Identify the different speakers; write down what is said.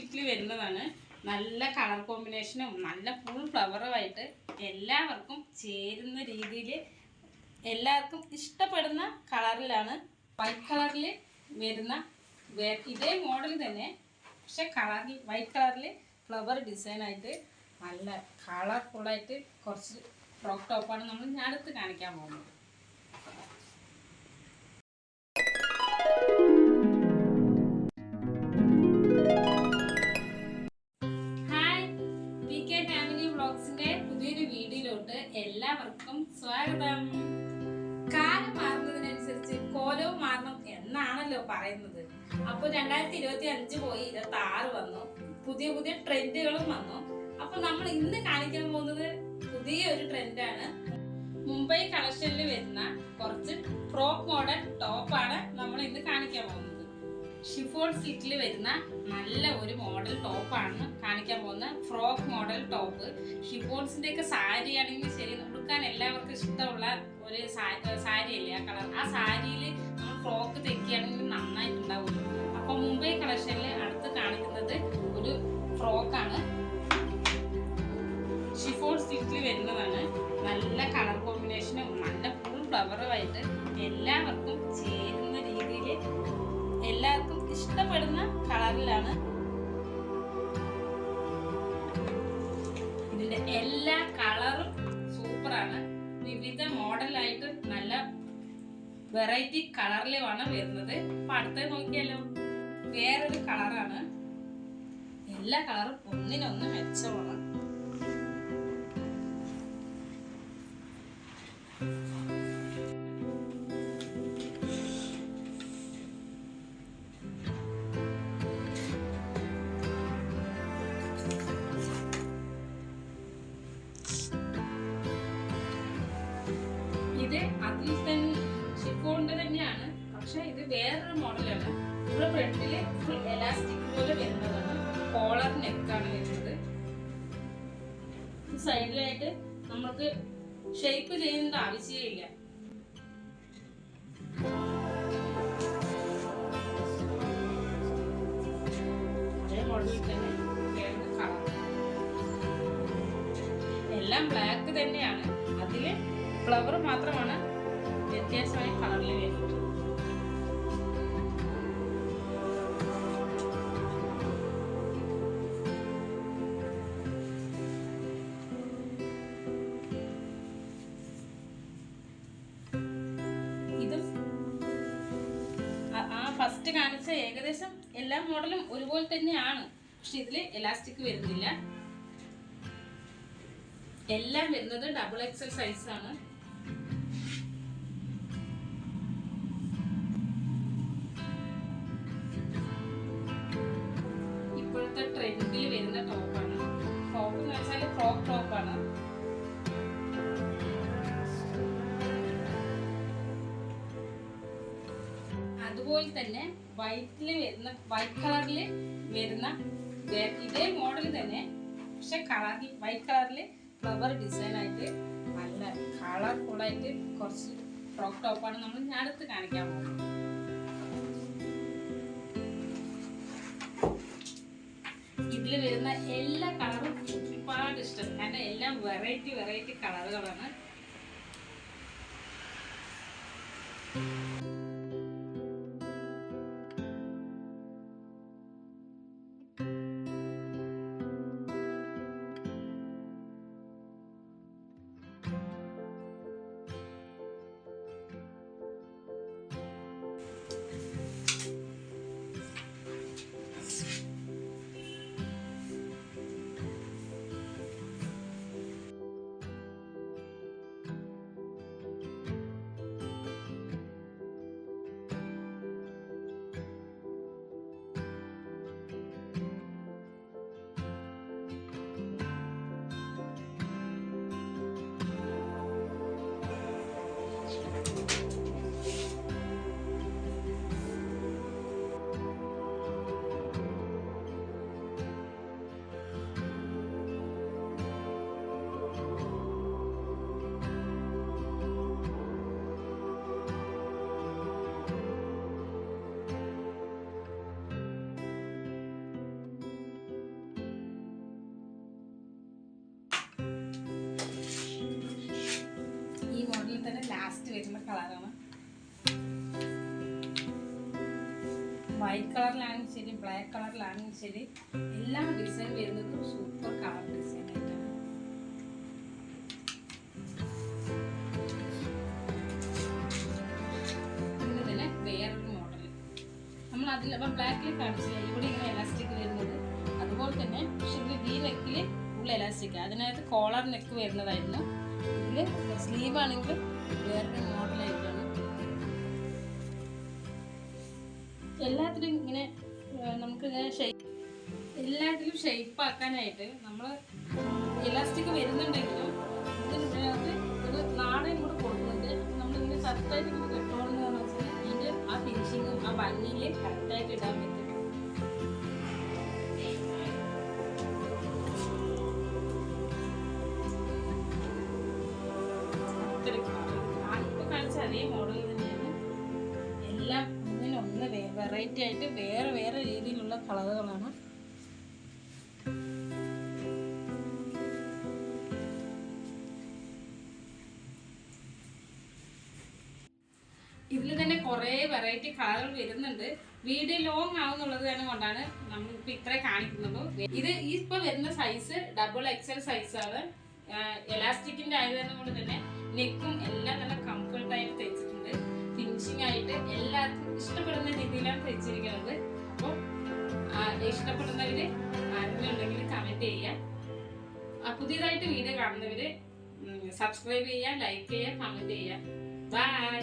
Speaker 1: സ്റ്റിക്കിൽ വരുന്നതാണ്. നല്ല കളർ കോമ്പിനേഷനും നല്ല ഫുൾ ഫ്ലവറുമായിട്ട് എല്ലാവർക്കും ചേരുന്ന രീതിയിൽ എല്ലാവർക്കും ഇഷ്ടപ്പെടുന്ന കളറിലാണ്. വൈറ്റ് കളറിൽ വരുന്ന ഇതേ മോഡൽ തന്നെ, പക്ഷെ കളറിൽ വൈറ്റ് കളറിൽ ഫ്ലവർ ഡിസൈനായിട്ട് നല്ല കളർഫുള്ളായിട്ട് കുറച്ച് ഫ്രോക്ക് ടോപ്പാണ് നമ്മൾ ഞാൻ അടുത്ത് കാണിക്കാൻ പോകുന്നത്. പുതിയൊരു വീഡിയോയിലോട്ട് എല്ലാവർക്കും സ്വാഗതം. കാലം മാറുന്നതിനനുസരിച്ച് കോലവും മാറണം എന്നാണല്ലോ പറയുന്നത്. അപ്പോൾ 2025 പോയി 26 വന്നു, പുതിയ പുതിയ ട്രെൻഡുകളും വന്നു. അപ്പൊ നമ്മൾ ഇന്ന് കാണിക്കാൻ പോകുന്നത് പുതിയൊരു ട്രെൻഡാണ്. മുംബൈ കളക്ഷനിൽ വരുന്ന കുറച്ച് ഫ്രോക്ക് മോഡൽ ടോപ്പാണ് നമ്മൾ ഇന്ന് കാണിക്കാൻ പോകുന്നത്. ഷിഫോൺ സിൽക്കിൽ വരുന്ന നല്ല ഒരു മോഡൽ ടോപ്പാണ് കാണിക്കാൻ പോകുന്ന ഫ്രോക്ക് മോഡൽ ടോപ്പ്. ഷിഫോൺസിന്റെ ഒക്കെ സാരി ആണെങ്കിൽ ശരി, ഉടുക്കാൻ എല്ലാവർക്കും ഇഷ്ടമുള്ള ഒരു സാരി അല്ലേ ആ കളർ. ആ സാരിയിൽ നമ്മൾ ഫ്രോക്ക് തെക്കുകയാണെങ്കിൽ നന്നായിട്ടുണ്ടാവും. അപ്പൊ മുംബൈ കളക്ഷനിൽ അടുത്ത് കാണിക്കുന്നത് ഒരു ഫ്രോക്കാണ്. ഷിഫോൺ സിൽക്കിൽ വരുന്നതാണ്. നല്ല കളർ കോമ്പിനേഷനും നല്ല ഫുൾ ഫ്ലവറുമായിട്ട് എല്ലാവർക്കും ചേരുന്ന രീതിയിൽ എല്ലാവർക്കും ഇഷ്ടപ്പെടുന്ന കളറിലാണ്. ഇതിന്റെ എല്ലാ കളറും സൂപ്പറാണ്. വിവിധ മോഡലായിട്ട് നല്ല വെറൈറ്റി കളറിലുമാണ് വരുന്നത്. അപ്പൊ അടുത്ത നോക്കിയാലോ, വേറൊരു കളറാണ്. എല്ലാ കളറും ഒന്നിനൊന്ന് മെച്ചമാണ്. ഇത് അതിൽ തന്നെ ഷിഫോണിന്റെ തന്നെയാണ്, പക്ഷെ ഇത് വേറൊരു മോഡലാണ്. ഇവിടെ ഫ്രണ്ടില് ഫുൾ എലാസ്റ്റിക് പോലെ വരുന്നതാണ്. കോളർ നെക്കാണ് വരുന്നത്. സൈഡിലായിട്ട് നമുക്ക് ഷേപ്പ് ചെയ്യേണ്ട ആവശ്യമില്ല. അതേ മോഡലിൽ തന്നെ വേറെ കളർ എല്ലാം ബ്ലാക്ക് തന്നെയാണ്. അതില് ഫ്ലവർ മാത്രമാണ് വ്യത്യാസമായ കളറിൽ വരുന്നത്. ഇതും ഫസ്റ്റ് കാണിച്ച ഏകദേശം എല്ലാ മോഡലും ഒരുപോലെ തന്നെയാണ്, പക്ഷെ ഇതില് എലാസ്റ്റിക് വരുന്നില്ല. എല്ലാം വരുന്നത് XXL സൈസാണ്. ഇപ്പോഴത്തെ ട്രെൻഡിൽ വരുന്ന ടോപ്പാണ്. ടോപ്പ് എന്ന് വെച്ചാൽ ഫ്രോക്ക് ടോപ്പാണ്. അതുപോലെ തന്നെ വൈറ്റ് കളറിൽ വരുന്ന ഇതേ മോഡൽ തന്നെ, പക്ഷെ കളറിൽ വൈറ്റ് കളറിൽ ഫ്ലവർ ഡിസൈനായിട്ട് നല്ല കളർഫുള്ളായിട്ട് കുറച്ച് ഫ്രോക്ക് ടോപ്പാണ് നമ്മൾ ഞാൻ അടുത്ത് കാണിക്കാൻ പോകുന്നത്. ഇതിൽ വരുന്ന എല്ലാ കളറും ഒരുപാട് ഇഷ്ടം, കാരണം എല്ലാം വെറൈറ്റി കളറുകളാണ്. തന്നെ ലാസ്റ്റ് വരുന്ന കളറാണ്. വൈറ്റ് കളറിലാണെങ്കിൽ ശരി, ബ്ലാക്ക് കളറിലാണെങ്കിൽ ശരി, എല്ലാം ഡിസൈൻ വരുന്നത് സൂപ്പർ കളർ ഡിസൈൻ ആയിട്ടാണ്. പിന്നെ തന്നെ വേറൊരു മോഡൽ നമ്മൾ അതിൽ ബ്ലാക്കിൽ കാണിച്ചില്ല, ഇവിടെ ഇങ്ങനെ എലാസ്റ്റിക് വരുന്നത് അതുപോലെ തന്നെ. പക്ഷെ ഇതിൽ ഈ നെക്കിൽ ഫുൾ എലാസ്റ്റിക്, അതിനകത്ത് കോളർ നെക്ക് വരുന്നതായിരുന്നു. ഇതിൽ സ്ലീവ് ആണെങ്കിൽ വേറൊരു മോഡലായിട്ടാണ്. എല്ലാത്തിലും ഇങ്ങനെ നമുക്കിങ്ങനെ എല്ലാത്തിലും ഷേപ്പ് ആക്കാനായിട്ട് നമ്മൾ എലാസ്റ്റിക് വരുന്നുണ്ടെങ്കിലും ഇതിനകത്ത് ഒരു നാടകം കൂടെ കൊടുക്കുന്നുണ്ട്. നമ്മളിങ്ങനെ കറക്റ്റായിട്ട് ഇങ്ങനെ കെട്ടോളെന്ന് വെച്ചാൽ ഇതിൻ്റെ ആ ഫിനിഷിങ്ങും ആ ഭംഗിയിൽ കറക്റ്റായിട്ട് ഇടാൻ പറ്റും. ഇപ്പോൾ കാണിച്ച അതേ മോഡൽ തന്നെയാണ്. എല്ലാം ഒന്നിനൊന്ന് വെറൈറ്റി ആയിട്ട് വേറെ വേറെ രീതിയിലുള്ള കളറുകളാണ്. ഇതിൽ തന്നെ കുറേ വെറൈറ്റി കളറുകൾ വരുന്നുണ്ട്. വീഡിയോ ലോങ് ആവുന്നുള്ളത് കൊണ്ടാണ് നമ്മളിപ്പോൾ ഇത്രേ കാണിക്കുന്നുള്ളൂ. ഇത് ഇപ്പോൾ വരുന്ന സൈസ് XXL സൈസാണ്. എലാസ്റ്റിക്കിന്റെ ആയത് കൊണ്ട് തന്നെ നെക്കും എല്ലാം നല്ല കംഫർട്ടായിട്ട് തയ്ച്ചിട്ടുണ്ട്. ഫിനിഷിംഗ് ആയിട്ട് എല്ലാവർക്കും ഇഷ്ടപ്പെടുന്ന രീതിയിലാണ് തയ്ച്ചിരിക്കുന്നത്. അപ്പോൾ ഇഷ്ടപ്പെടുന്നവര് ആരെങ്കിലും ഉണ്ടെങ്കിൽ കമന്റ് ചെയ്യാം. പുതിയതായിട്ട് വീഡിയോ കാണുന്നവര് സബ്സ്ക്രൈബ് ചെയ്യുക, ലൈക്ക് ചെയ്യുക, കമന്റ് ചെയ്യുക. ബൈ.